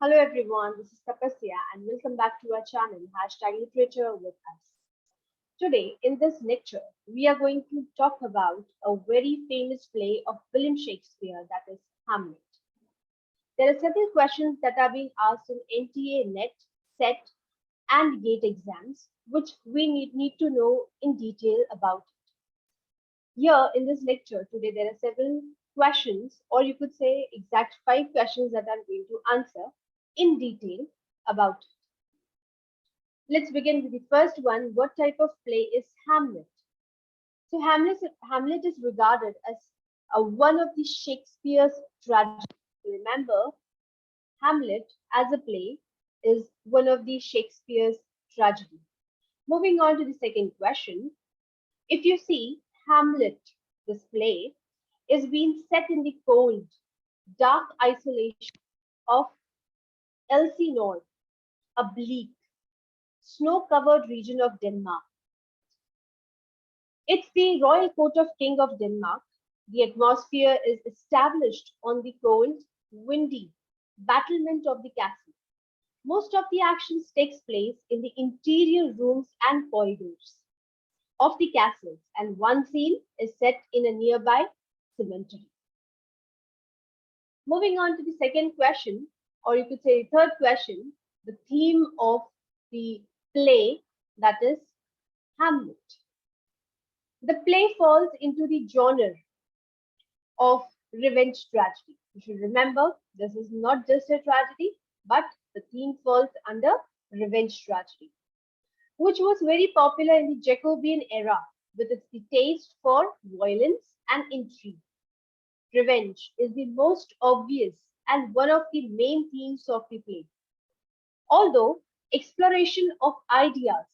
Hello everyone, this is Tapasya and welcome back to our channel #literature with us. Today in this lecture, we are going to talk about a very famous play of William Shakespeare, that is Hamlet. There are several questions that are being asked in NTA NET, SET and GATE exams, which we need to know in detail about it. Here in this lecture today, there are several questions, or you could say exact 5 questions that I'm going to answer in detail about it. Let's begin with the first one. What type of play is Hamlet? So Hamlet is regarded as one of the Shakespeare's tragedies. Remember, Hamlet as a play is one of the Shakespeare's tragedy. Moving on to the second question. If you see Hamlet, this play, is being set in the cold, dark isolation of Elsinor, a bleak, snow-covered region of Denmark. It's the royal court of King of Denmark. The atmosphere is established on the cold, windy battlement of the castle. Most of the action takes place in the interior rooms and corridors of the castles, and one scene is set in a nearby cemetery. Moving on to the second question, or you could say the third question, the theme of the play, that is Hamlet. The play falls into the genre of revenge tragedy. You should remember, this is not just a tragedy, but the theme falls under revenge tragedy, which was very popular in the Jacobean era with its taste for violence and intrigue. Revenge is the most obvious and one of the main themes of the play. Although exploration of ideas,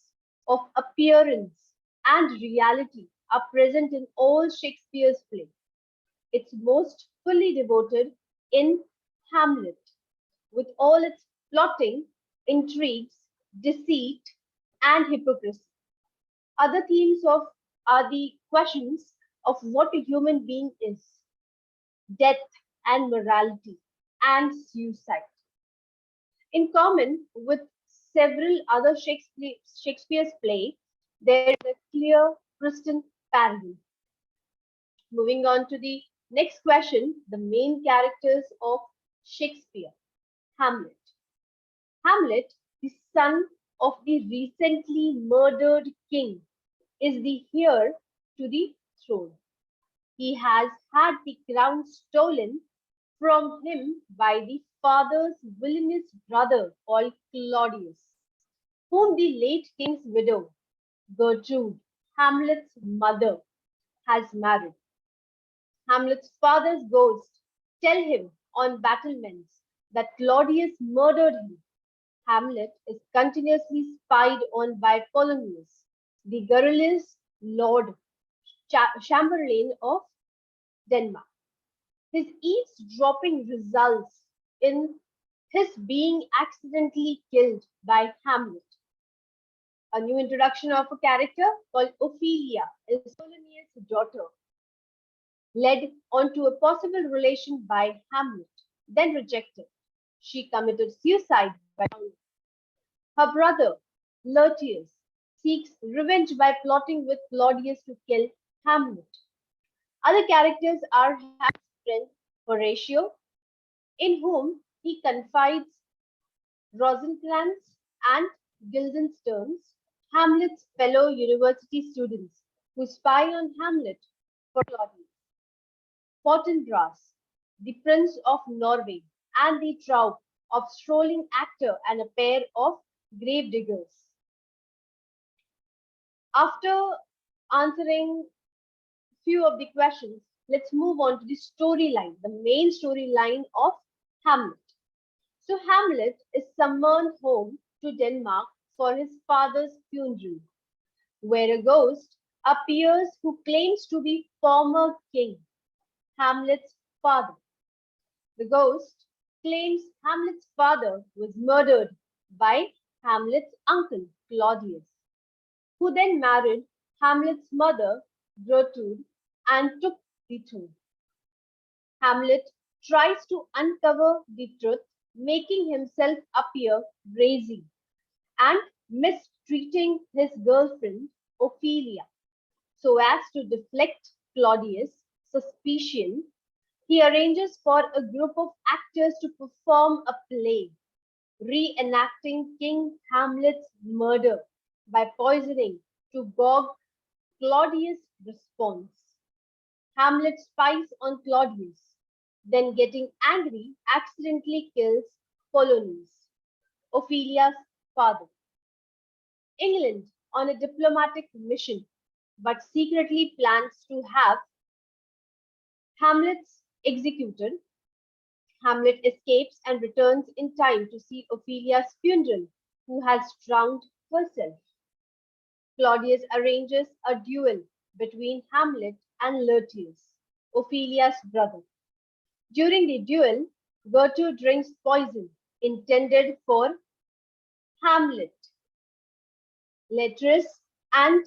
of appearance and reality are present in all Shakespeare's plays, it's most fully devoted in Hamlet, with all its plotting, intrigues, deceit, and hypocrisy. Other themes of are the questions of what a human being is, death and morality, and suicide. In common with several other Shakespeare's plays, there is a clear, crystal parallel. Moving on to the next question, the main characters of Shakespeare. Hamlet. Hamlet, the son of the recently murdered king, is the heir to the throne. He has had the crown stolen from him by the father's villainous brother called Claudius, whom the late king's widow, Gertrude, Hamlet's mother, has married. Hamlet's father's ghost tell him on battlements that Claudius murdered him. Hamlet is continuously spied on by Polonius, the Garrulous Lord Chamberlain of Denmark. His eavesdropping results in his being accidentally killed by Hamlet. A new introduction of a character called Ophelia is Polonius' daughter, led onto a possible relation by Hamlet, then rejected. She committed suicide by drowning. Her brother, Laertes, seeks revenge by plotting with Claudius to kill Hamlet. Other characters are Hamlet's friend Horatio, in whom he confides Rosencrantz and Guildenstern's, Hamlet's fellow university students who spy on Hamlet for Claudius. Fortinbras, the Prince of Norway, and the troupe of strolling actor and a pair of gravediggers. After answering few of the questions, let's move on to the storyline, the main storyline of Hamlet. So Hamlet is summoned home to Denmark for his father's funeral, where a ghost appears who claims to be former king, Hamlet's father. The ghost claims Hamlet's father was murdered by Hamlet's uncle, Claudius, who then married Hamlet's mother, Gertrude, and took the throne. Hamlet tries to uncover the truth making himself appear brazy and mistreating his girlfriend Ophelia. So as to deflect Claudius' suspicion, he arranges for a group of actors to perform a play reenacting King Hamlet's murder by poisoning to gog Claudius' response. Hamlet spies on Claudius, then getting angry, accidentally kills Polonius, Ophelia's father. England, on a diplomatic mission, but secretly plans to have Hamlet's executed. Hamlet escapes and returns in time to see Ophelia's funeral, who has drowned herself. Claudius arranges a duel between Hamlet and Laertes, Ophelia's brother. During the duel, Gertrude drinks poison intended for Hamlet. Laertes and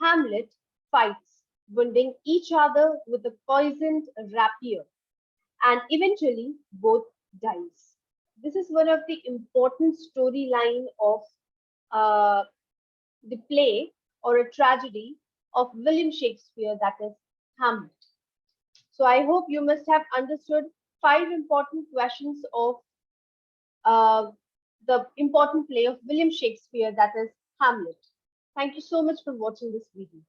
Hamlet fights, wounding each other with a poisoned rapier, and eventually both dies. This is one of the important storyline of uh, the play or a tragedy of William Shakespeare, that is Hamlet. So I hope you must have understood five important questions of uh, the important play of William Shakespeare, that is Hamlet. Thank you so much for watching this video.